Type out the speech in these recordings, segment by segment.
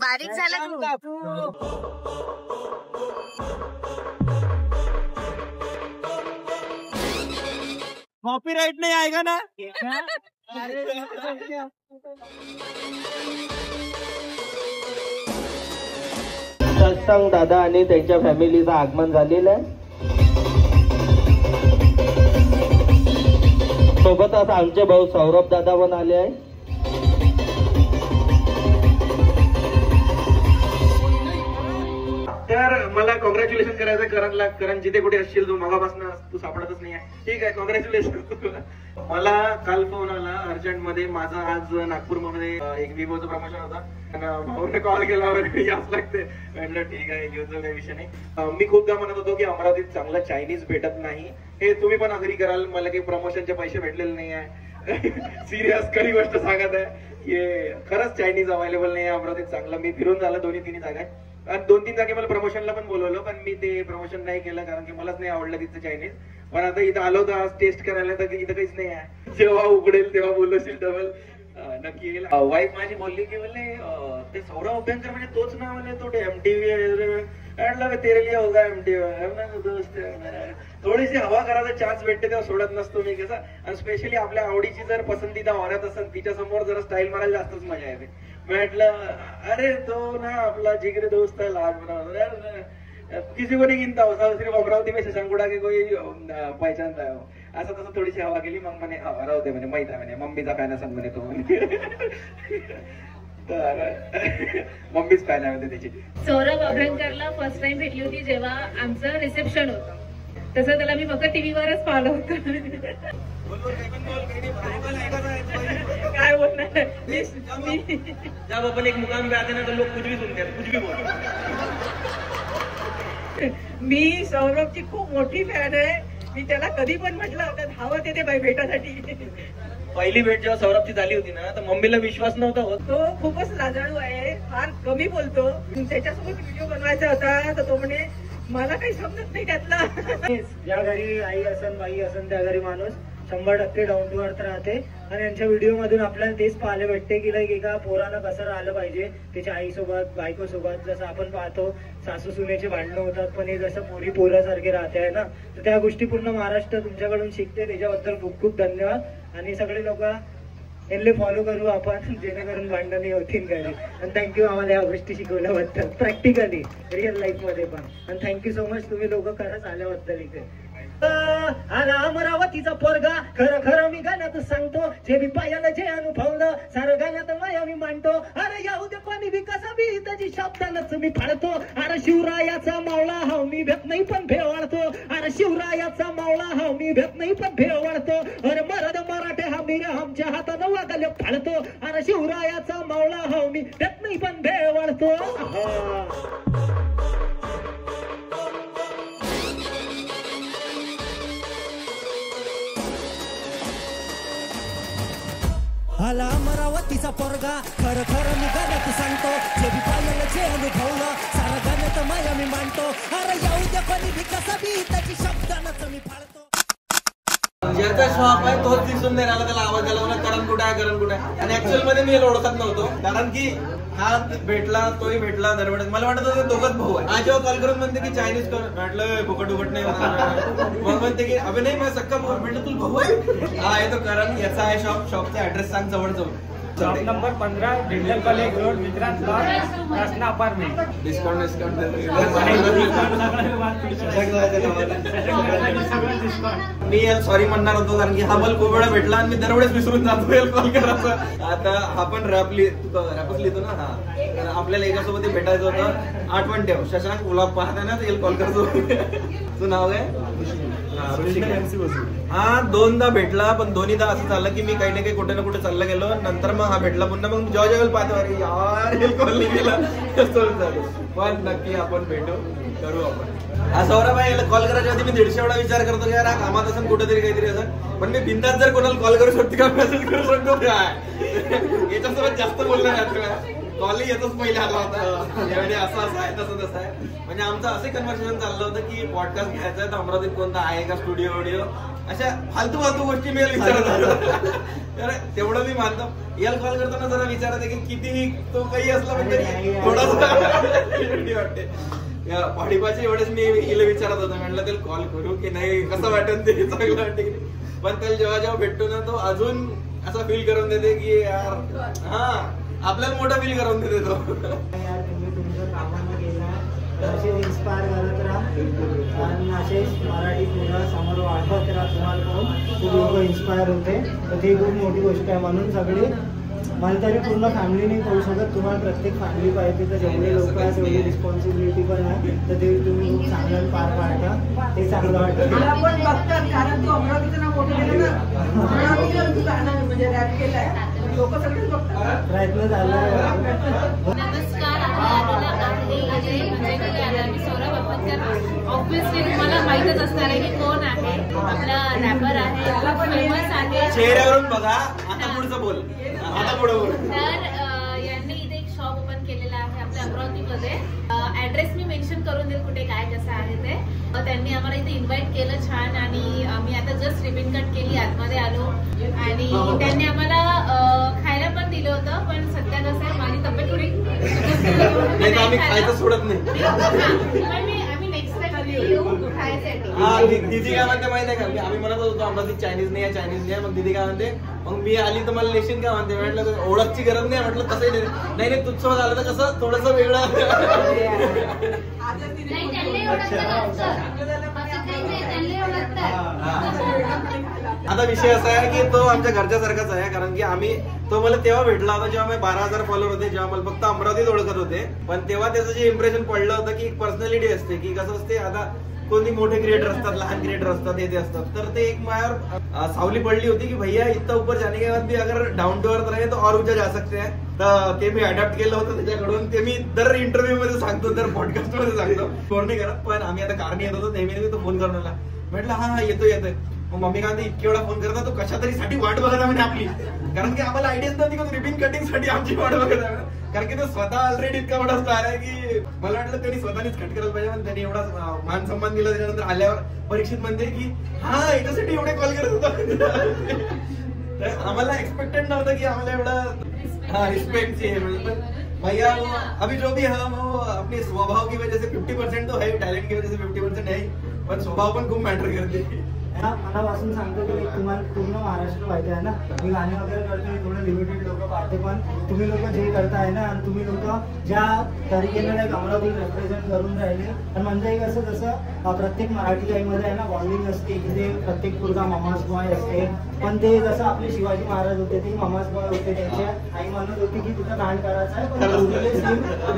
बारीक झालं कॉपीराइट नहीं आएगा ना? शशांक दादा आणि त्यांच्या फॅमिलीचं आगमन झालेलं आहे. सोबतच आमचे भाऊ सौरभ दादा पण आले आहे. तर मला कॉंग्रॅच्युलेशन करायचं करणला. करण जिथे कुठे असशील तू मगापासून तू सापडतच नाही आहे. ठीक आहे, कॉंग्रॅच्युलेशन. मला काल फोन आला अर्जंट मध्ये. माझा आज नागपूरमध्ये एक विवोचं प्रमोशन होता. भाऊने कॉल केल्यावर याच लागते. म्हटलं ठीक आहे, घेऊन काही विषय नाही. मी खूपदा म्हणत होतो की अमरावतीत चांगला चायनीज भेटत नाही. हे तुम्ही पण अग्री कराल. मला काही प्रमोशनचे पैसे भेटलेले नाही आहे. सिरियस खरी गोष्ट सांगत आहे. हे खरंच चायनीज अवेलेबल नाही आहे अमरावतीत चांगलं. मी फिरून झालं 2-3 जागा. 2-3 जागे मला प्रमोशनला पण बोलवलं, पण मी ते प्रमोशन नाही केलं कारण की मलाच नाही आवडलं तिथं चायनीज. पण आता इथं आलो तर आज टेस्ट करायला तर इथं काहीच नाही आहे. जेव्हा उघडेल तेव्हा बोलशील डबल नक्की येईल. वाईफ माझी बोलली की बोलले ते सौरभ अभ्यंकर म्हणजे तोच ना म्हणजे तो MTV तेरे लिए होगा MTV दोस्त. थोडीशी हवा करायचा चान्स भेटते तेव्हा सोडत नसतो मी कसं. आणि स्पेशली आपल्या आवडीची जर पसंतीदा औरत असेल तिच्या समोर जरा स्टाईल मारायला जास्तच मजा येते. म्हटलं अरे तो ना आपला जिगरी दोस्त है लाल किसी को नहीं गिनता हो, सिर्फ अमरावती में शशांकुडा के कोई पहचानता है. असं तसं थोडीशी हवा केली. मग म्हणे राहू दे म्हणे, माहित आहे म्हणे मम्मीचा फॅन असेल म्हणे तो. तर मम्मीच फॅन आहे त्याची. सौरभ अभ्यंकरला फर्स्ट टाइम भेटली होती जेव्हा आमचं रिसेप्शन होतं. तसं त्याला मी फक्त टीव्हीवरच पाहिलं होतं. काय बोलणार जब अपन एक मुकाम पे आते ना तो लोग कुछ भी सुनते हैं, कुछ भी बोलते. मी सौरभची खूप मोठी फॅन आहे. मी त्याला कधी पण म्हटलं तर धावत येते बाई भेटासाठी. पहिली भेट जेव्हा सौरभची झाली होती ना तर मम्मीला विश्वास नव्हता होत. तो खूपच लाजाळू आहे, फार कमी बोलतो. त्याच्यासोबत व्हिडिओ बनवायचा होता तर तो म्हणे मला काही समजत नाही त्यातलं. ज्या घरी आई असन बाई असन त्या घरी माणूस 100% डाऊन टू अर्थ राहते. आणि यांच्या व्हिडिओ मधून आपल्याला तेच पाहायला भेटते की लाईक एका पोरानं कसं राहिलं पाहिजे त्याच्या आईसोबत बायकोसोबत. जसं आपण पाहतो सासू सुनेचे भांडणं होतात पण हे जसं पोरी पोरासारखे राहते आहे ना, तर त्या गोष्टी पूर्ण महाराष्ट्र तुमच्याकडून शिकते. त्याच्याबद्दल खूप खूप धन्यवाद. आणि सगळे लोक यांना फॉलो करू आपण जेणेकरून भांडणे होतील घरी. आणि थँक्यू आम्हाला या गोष्टी शिकवल्याबद्दल प्रॅक्टिकली रिअल लाईफ मध्ये पण. आणि थँक्यू सो मच तुम्ही लोक खरंच आल्याबद्दल इथे. अमरावतीचा पोरगा खरं खरं मी गाण्यात सांगतो. जे मी पायाला जे अनुभवलं सारं गाण्यात माया मी मांडतो. अरे येऊ दे कोणी बी कसा बी त्याची शब्दानच मी फाडतो. अरे शिवरायाचा मावळा हाव मी भेट नाही पण भेवाळतो. अरे शिवरायाचा मावळा हाव मी भेट नाही पण भेवाळतो. अरे मराठ मराठे हा मीर आमच्या हातानं वागले फाडतो. अरे शिवरायाचा मावळा हाव मी भेट नाही पण भेवाळतो. आला अमरावतीचा पोरगा खरं खरं मी गाण्यात सांगतो. जे बी पाहिलं जे अनुभवलं सारं गाण्यात माया मी मांडतो. अरे येऊ दे कोणी बी कसा बी त्याची शब्दानच मी फाडतो. ज्याचा शॉप आहे तोच दिसून नाही राहिला. त्याला आवाज द्यायला मला करण कुठे आहे करण कुठे आहे. आणि ऍक्च्युअल मध्ये मी ओळखत नव्हतो कारण की हा भेटला तोही भेटला दरवेळेस. मला वाटत होतं दोघच भाऊ आहे. आज जेव्हा कॉल करून म्हणते की चायनीज कर म्हटलं फुकट उकट नाही होता. मग म्हणते की अबे नाही माझा सक्का भाऊ. म्हटलं तुला भाऊ आहे. हा आहे तो करण. याचा आहे शॉप. शॉपचा ऍड्रेस सांग जवळ. Shop number 15 dental college road मित्रांत रासना अपार्टमेंट. डिस्काउंट मी याला सॉरी म्हणणार होतो कारण की हा मला खूप वेळा भेटला आणि मी दरवेळेस विसरून जातो याला कॉल करायचा. आता हा पण रॅपच लिहितो ना. हा आपल्याला एकासोबत भेटायचं होतं. आठवण ठेव शशांक व्लॉग पाहता ना तर कॉल करतो. तुझं नाव काय? हा 2दा भेटला पण दोन्हीदा असं झालं की मी काही ना काही कुठे ना कुठे चाललं गेलो. नंतर मग हा भेटला पुन्हा. मग जेव्हा जेव्हा पाहतो अरे यार कॉल नाही केला. पण नक्की आपण भेटू करू आपण. सौरभ भाई याला कॉल करायच्या आधी मी 150 वेळा विचार करतो की यार कामात असं कुठेतरी काहीतरी असं. पण मी बिंदास जर कोणाला कॉल करू शकतो का मेसेज करू शकतो काय याच्यासोबत जास्त बोलणार. कॉल येतच पहिले आला होता यावेळी असं आहे तसं आहे. म्हणजे आमचं असं कन्व्हर्सेशन चाललं होतं की पॉडकास्ट घ्यायचा तर अमरावतीत कोणता आहे का स्टुडिओ अशा फालतू गोष्टी मी विचारत होतो. तर तेवढं मी मानतो. याला कॉल करताना जरा विचारत की कितीही तो काही असला पण तरी थोडासा वाटते. पाडीपाचे एवढेच मी हिला विचारत होतो. म्हटलं त्याला कॉल करू की नाही, कसं वाटत ते चांगलं वाटते की. पण त्याला जेव्हा भेटतो ना तो अजून असं फील करून देते की यार हा आपल्याला मोठा फील करून देते तो. यार तुम्ही तुमचं कामानं गेला असेच इन्स्पायर करत राहा आणि असेच मराठी पुन्हा समोर वाढवत राहा. तुम्हाला पाहून खूप लोक इन्स्पायर होते तर ती खूप मोठी गोष्ट आहे. म्हणून सगळे मला तरी पूर्ण फॅमिली नाही करू शकत. तुम्हाला प्रत्येक फॅमिली पाहिजे तर जेवढे लोक आहेत तेवढी रिस्पॉन्सिबिलिटी पण आहे तर ते तुम्ही खूप चांगलं पार पाडता. ते चांगलं वाटतं. मला पण बघतात कारण तू अमरावतीचं नाव मोठं केलं ना. अमरावतीला तू गाणं म्हणजे रॅप केलाय लोक सगळेच बघतात. प्रयत्न झाला. नमस्कार. मी सौरभ अप्पनकर. ऑब्व्हियसली तुम्हाला माहितच असणार आहे की कोण आहे. आपला रॅपर आहे, फेमस आहे. चेहऱ्यावरून बघा. आता पुढचं बोल. आता पुढे बोल. तर यांनी इथे एक शॉप ओपन केलेला आहे आपल्या अमरावतीमध्ये. ऍड्रेस मी मेन्शन करून देईल कुठे काय कसं आहे ते. त्यांनी आम्हाला इथे इन्व्हाइट केलं छान आणि आम्ही आता जस्ट रिबिन कट केली, आतमध्ये आलो आणि त्यांनी आम्हाला खायला पण दिलं होतं. पण सध्या कसं आहे माझी तब्येत थोडी आम्ही खायचं सोडत नाही. आम्ही नेक्स्ट टाइम येऊ खायसाठी. हा दिदी काय म्हणते माहिती आहे का, आम्ही म्हणत होतो अमरावतीत चायनीज नाही आहे. मग दिदी काय म्हणते, मग मी आली तर मला लेशीन काय म्हणते. म्हटलं ओळखची गरज नाही. म्हटलं कसं नाही तुझं झालं तर कसं थोडस वेगळं. आता विषय असा आहे की तो आमच्या घरच्यासारखाच आहे. कारण की आम्ही तो मला तेव्हा भेटला होता जेव्हा मी 12,000 फॉलोअर होते, जेव्हा मला फक्त अमरावतीत ओळखत होते. पण तेव्हा त्याचं जे इम्प्रेशन पडलं होतं की पर्सनॅलिटी असते की कसं असते. आता कोणी मोठे क्रिएटर असतात, लहान क्रिएटर असतात, येते असतात. तर ते एक माझ्यावर सावली पडली होती की भैया इतना ऊपर जाने के बाद भी अगर डाउन टू अर्थ रहे तो और ऊंचा जा सकते हैं. तर ते मी अडॅप्ट केलं होतं त्याच्याकडून. ते मी दर इंटरव्ह्यू मध्ये सांगतो, दर पॉडकास्ट मध्ये सांगतो. फोन नाही करत पण आम्ही आता कारणी येत होतो नेहमी तो फोन करून आला. म्हटलं हा येतोय. मग मम्मी काय म्हणते इतकी वेळा फोन करता तो कशा तरी साठी वाट बघत आहे आपली. कारण की आम्हाला आयडियाच नव्हती की रिबिन कटिंग साठी आमची वाट बघत आहे. कारण की तो स्वतः ऑलरेडी इतका मोठा स्टार आहे की मला वाटलं त्यांनी स्वतःनीच कट करायला पाहिजे. पण त्यांनी एवढा मान सन्मान दिला. त्याच्यानंतर आल्यावर परीक्षित म्हणते की हा याच्यासाठी एवढे कॉल करत होता. आम्हाला एक्सपेक्टेड नव्हतं की आम्हाला एवढा रिस्पेक्ट पण भैया अभी जो भी हम वो अपने स्वभाव की वजह से 50% तो है, टैलेंट की वजह से 50% है, पण स्वभाव पण खूप मॅटर करते. मनापासून सांगतो की तुम्हाला पूर्ण महाराष्ट्र पाहिजे आहे ना. मी गाणे वगैरे करतो, मी थोडं लिमिटेड लोक पाहते. पण तुम्ही लोक जे करताय ना आणि तुम्ही लोक ज्या तरीकेने नाही अमरावती रिप्रेझेंट करून राहिले. आणि म्हणजे कसं जसं प्रत्येक मराठी आईमध्ये आहे ना बॉन्डिंग असते की ते प्रत्येक पुरगा मामास बॉय असते. पण ते जसं आपले शिवाजी महाराज होते ते मामास बॉय होते. त्यांच्या आई म्हणत होती की तुझं दान करायचं आहे पण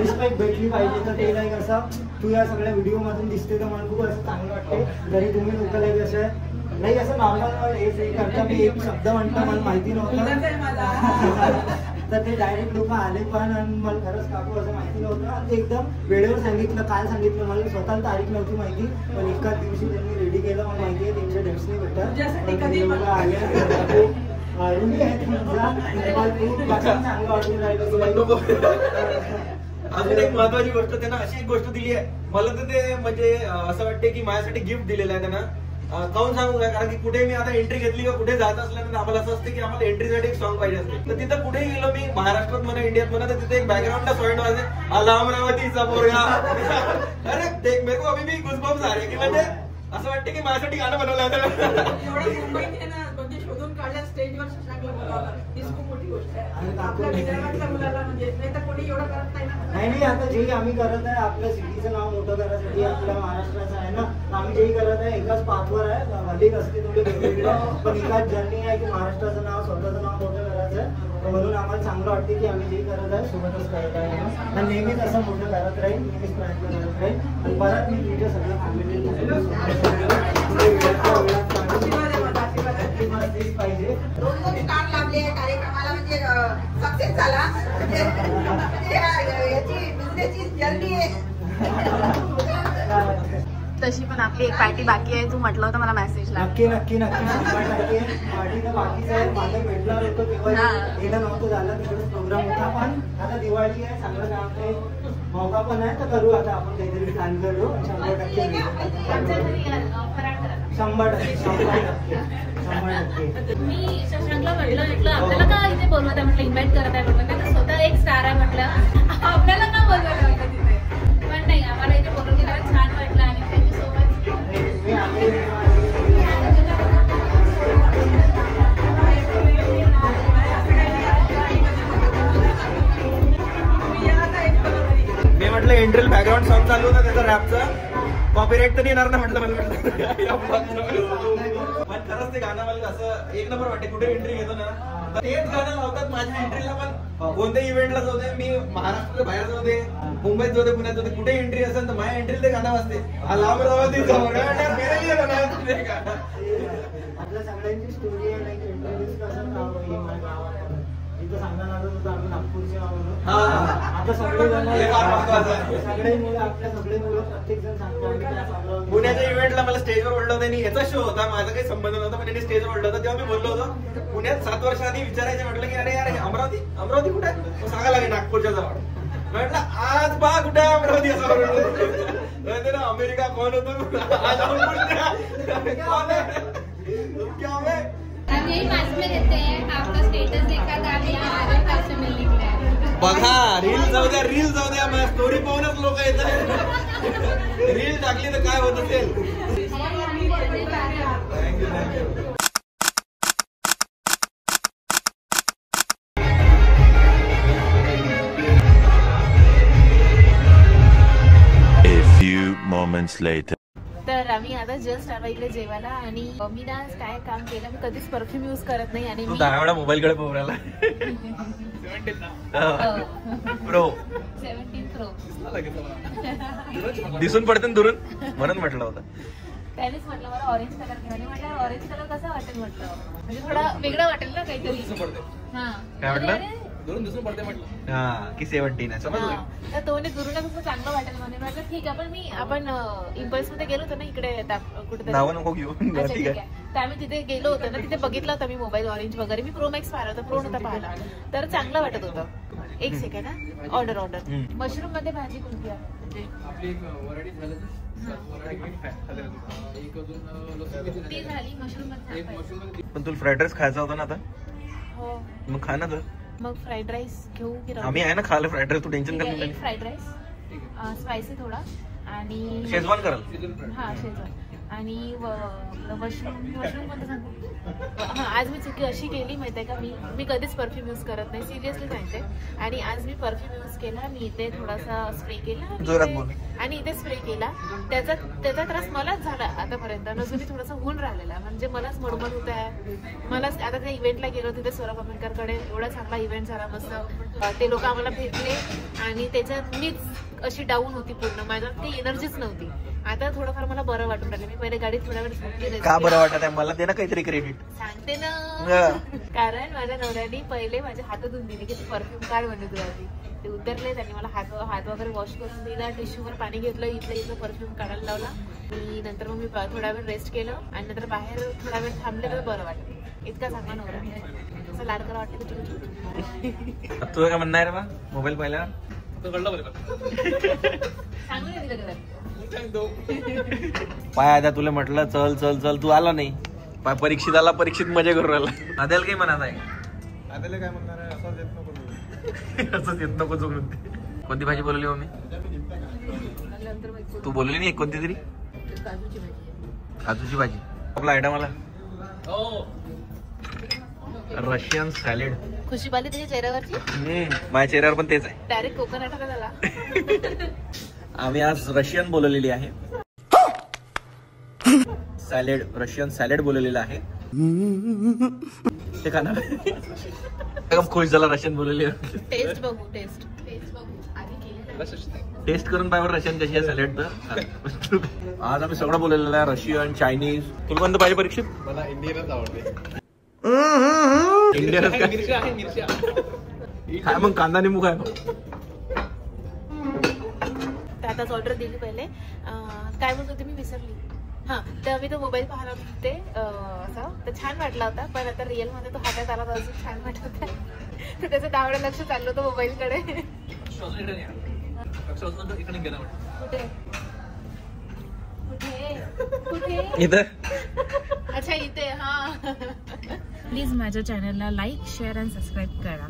रिस्पेक्ट भेटली पाहिजे. तर ते नाही कसं तू या सगळ्या व्हिडिओ मधून दिसते तर मला खूप असं चांगलं वाटते. तरी तुम्ही लोक नाही कसं नाही असं नॉर्मल हे करता. मी एक शब्द म्हणतो मला माहिती नव्हतं तर ते डायरेक्ट लोक आले पण आणि मला खरंच काकू असं माहिती नव्हतं. आणि ते एकदम वेळेवर सांगितलं. काल सांगितलं मला स्वतःला तारीख नव्हती माहिती पण एकाच दिवशी त्यांनी रेडी केलं. मला माहिती आहे त्यांच्या डेट्सनी भेटतात लोक आले. रुंदी आहे तुमचा चांगलं वाटून राहिलं. अजून एक महत्वाची गोष्ट त्यांना अशी एक गोष्ट दिली आहे मला तर ते म्हणजे असं वाटते की माझ्यासाठी गिफ्ट दिलेलं आहे त्यांना. काऊन सांगू का, कारण की कुठे मी आता एंट्री घेतली किंवा कुठे जात असल्यानंतर आम्हाला असं असते की आम्हाला एंट्रीसाठी एक सॉन्ग पाहिजे असते. तर तिथं कुठेही गेलो मी महाराष्ट्रात म्हणा इंडियात म्हणा तर तिथे एक बॅकग्राऊंडला सॉन्ग वाजते आला अमरावतीचा पोरगा. अरे ते मेरे को अभी भी गुजबम्स आ रहे की म्हणजे असं वाटतं की माझ्यासाठी गाणं बनवलं होतं. मुंबईत ना म्हणजे शोधून काढल्या स्टेजवर शशांकला बोलावला. ही खूप मोठी गोष्ट आहे. आपल्या विदर्भातल्या मुलाला म्हणजे नाही तर कोणी एवढं करत नाही ना. नाही आता जे आम्ही करत आहे आपल्या सिटीचं नाव मोठं करण्यासाठी आपल्या महाराष्ट्राचं आहे ना. आम्ही जे करत आहे एकाच पाथवर आहे. भले असते थोडे वेगवेगळं पण एकाच जर्नी आहे की महाराष्ट्राचं नाव स्वतःचं नाव मोठं करायचं आहे. म्हणून आम्हाला चांगलं वाटते की आम्ही जे करत आहे सोबतच करत आहे आणि नेहमीच असं मोठं करत राहील. नेहमीच प्रयत्न करत राहील. आणि परत मी तुमच्या सगळ्या फॅमिली पाहिजे. 2 स्टार लाभले कार्यक्रमाला म्हणजे सक्सेस झाला. याची बिझनेसची जर्नी आहे. तशी पण आपली एक पार्टी बाकी आहे. तू म्हटलं होतं मला मेसेजला. नक्की 100% पार्टी तर बाकीच आहे. माझं भेटणार होतं तेव्हा येणं नव्हतं झालं. तिकडेच प्रोग्राम होता पण आता आता दिवाळी आहे, चांगलं काम आहे, मौका पण आहे, तर करू आता आपण काहीतरी प्लॅन करू. 100% आमच्या घरी फराळ करा. 100%. मी शशांकला म्हटलं आपल्याला का इथे बोलवत आहे, म्हटलं इन्व्हाइट करत आहे, म्हटलं नाही स्वतः एक स्टार आहे, म्हटलं आपल्याला का बोलवलं म्हटलं तिथे. पण नाही, आम्हाला इथे बोलवून गेल्यावर छान वाटलं आणि थँक्यू सो मच. मी म्हटलं एंट्रील बॅकग्राऊंड सॉन्ग चालू होतं त्याचं रॅपचं, कॉपीराईट तर येणार ना म्हटलं मला. पण खरंच ते गाणं मला असं एक नंबर वाटते. कुठे एंट्री घेतो ना तेच गाणं लावतात माझ्या एंट्रीला. पण कोणत्याही इव्हेंटला जाऊ दे, मी महाराष्ट्राच्या बाहेर जाऊ दे, मुंबईत जाऊ दे, पुण्यात जाऊ दे, कुठे एंट्री असेल तर माझ्या एंट्रीला ते गाणं वाजते. आपल्या सगळ्यांची स्टोरी आहे, लाईक इंट्रोड्यूस कसं इथं सांगणार होतं आम्ही नागपूरचे आहोत. आता सगळे मुलं आपल्या सगळे मुलं प्रत्येक जण सांगतो. पुण्याच्या इव्हेंटला मला स्टेजवर ओढलं होतं आणि याचा शो होता, माझा काही संबंध नव्हता, पण यांनी स्टेजवर ओढलं होतं. तेव्हा मी बोललो होतो पुण्यात 7 वर्ष आधी विचारायचं, म्हटलं की अरे यार अमरावती कुठे आहे, सांगा लागेल नागपूरच्या जवळ. म्हटलं आज बा कुठे आहे अमरावती, असं ना अमेरिका कोण होतो आज हम यही पास में रहते हैं, आपका स्टेटस देखा था, अभी हमारे पास से मिल निकला है. बघा रील जाऊ द्या मग स्टोरी पाहूनच लोक येतात. रील टाकली तर काय होत असेल. A few moments later. तर आम्ही आता जस्ट आलो इकडे जेवायला आणि मी ना काय काम केलं, मी कधीच परफ्यूम युज करत नाही आणि मी 10 वेळा मोबाईल कडे पोहू राहिला. प्रो 17 प्रो दिसून पडते दुरून म्हणून म्हटलं होतं. त्यानेच म्हटलं मला ऑरेंज कलर घ्या, आणि म्हटलं ऑरेंज कलर कसा वाटेल, म्हटलं म्हणजे थोडा वेगळा वाटेल ना काहीतरी. हा काय म्हटलं? अरे, दिसून पडते म्हटलं. हा की 17 आहे, समजलं. हा. तर तो दुरून कसं चांगलं वाटेल म्हणून म्हटलं ठीक आहे. पण आपण इम्पल्स मध्ये गेलो होतो ना इकडे कुठे नावं नको घेऊ. अच्छा ठीक ठीक आहे. आहे. तर आम्ही तिथे गेलो होतो ना, तिथे बघितला होता मी मोबाईल ऑरेंज वगैरे. मी प्रो मॅक्स पाहिला होता, प्रो नव्हता पाहिला, तर चांगलं वाटत होतं. एक सेकंड हा, ऑर्डर मशरूम मध्ये भाजी कोणती आहे? ती झाली मशरूम मध्ये. पण तुला फ्राईड राईस खायचा होता ना आता, हो मग खा ना तर. मग फ्राईड राईस घेऊ की राहू? आम्ही आहे ना खायला फ्राईड राईस, तू टेन्शन ठीक आहे, कर. एक फ्राईड राईस स्पायसी थोडा आणि शेजवान कराल. हा शेजवान आणि मशरूम कोणतं सांगू? हा, आज मी चुकी अशी केली माहितीये का, मी कधीच परफ्यूम यूज करत नाही, सिरियसली सांगते. आणि आज मी परफ्यूम यूज केला, मी इथे थोडासा स्प्रे केला जोरात बोल. आणि इथे स्प्रे केला. त्याचा त्रास मलाच झाला आतापर्यंत, नजून थोडासा होऊन राहिलेला, म्हणजे मलाच मळमळ होत आहे. मलाच आता त्या इव्हेंटला गेलो तिथे सौरभ आंबेडकरकडे, एवढा चांगला इव्हेंट झाला मस्त. ते लोक आम्हाला भेटले आणि त्याच्यात मीच अशी डाऊन होती पूर्ण, माझ्यात काही एनर्जीच नव्हती. आता थोडंफार मला बरं वाटून राहिलं. मी पहिले गाडीत थोडा वेळ झोपली का बरं वाटत आहे मला, दे ना काहीतरी क्रेडिट. सांगते ना, कारण माझ्या नवऱ्याने पहिले माझ्या हात धुवून दिले की परफ्यूम काढ म्हणते तुला. ते उतरले, त्यांनी मला हात वगैरे वॉश करून दिला, टिश्यूवर पाणी घेतलं, इथलं परफ्यूम काढायला लावला. आणि नंतर मग मी थोडा वेळ रेस्ट केलं आणि नंतर बाहेर थोडा वेळ थांबले तर बरं वाटलं. इतका चांगला नवरा, असं लाड करा वाटतं. तुझं काय म्हणणं आहे रे बा मोबाईल पाहिला? पाय आता तुला म्हटलं चल चल चल, तू आला नाही. पाय परीक्षित आला, परीक्षित मजा करू राहिला. आद्याला काही म्हणत आहे? आद्याला काय म्हणणार आहे, असंच येत नको असंच येत नको चुकून. कोणती भाजी बोलवली मम्मी? तू बोलली नाही कोणती तरी? काजूची भाजी. आपला आयटम आला रशियन सॅलेड. खुशी पाली तुझ्या चेहऱ्यावरची? माझ्या चेहऱ्यावर पण तेच आहे. डायरेक्ट कोकोनट झाला. आम्ही आज रशियन बोलवलेली आहे, सॅलेड, रशियन सॅलेड बोलवलेलं आहे. ते खाना एकदम खुश झाला. रशियन बोलवली. टेस्ट बघू, टेस्ट बघू आधी केलेलं. टेस्ट करून पाहिजे रशियन कशी आहे सॅलेड. तर आज आम्ही सगळं बोललेलं आहे, रशियन, चायनीज. तुला कोणतं पाहिजे परीक्षित? मला इंडियनच आवडते. इंडियनच काय मग कांदा निंबू काय? आताच ऑर्डर दिली पहिले. काय बोलत होते मी विसरली. हा, तर मी तो मोबाईल पाहिला होते असा, तर छान वाटला होता. पण आता रिअल मध्ये तो हातात आला तर अजून छान वाटत होता. तर त्याचं त्यावेळेला लक्ष चाललं होतं मोबाईल कडे. कुठे कुठे इथं. अच्छा इथे. हा प्लीज माझ्या चॅनलला लाईक शेअर आणि सबस्क्राईब करा.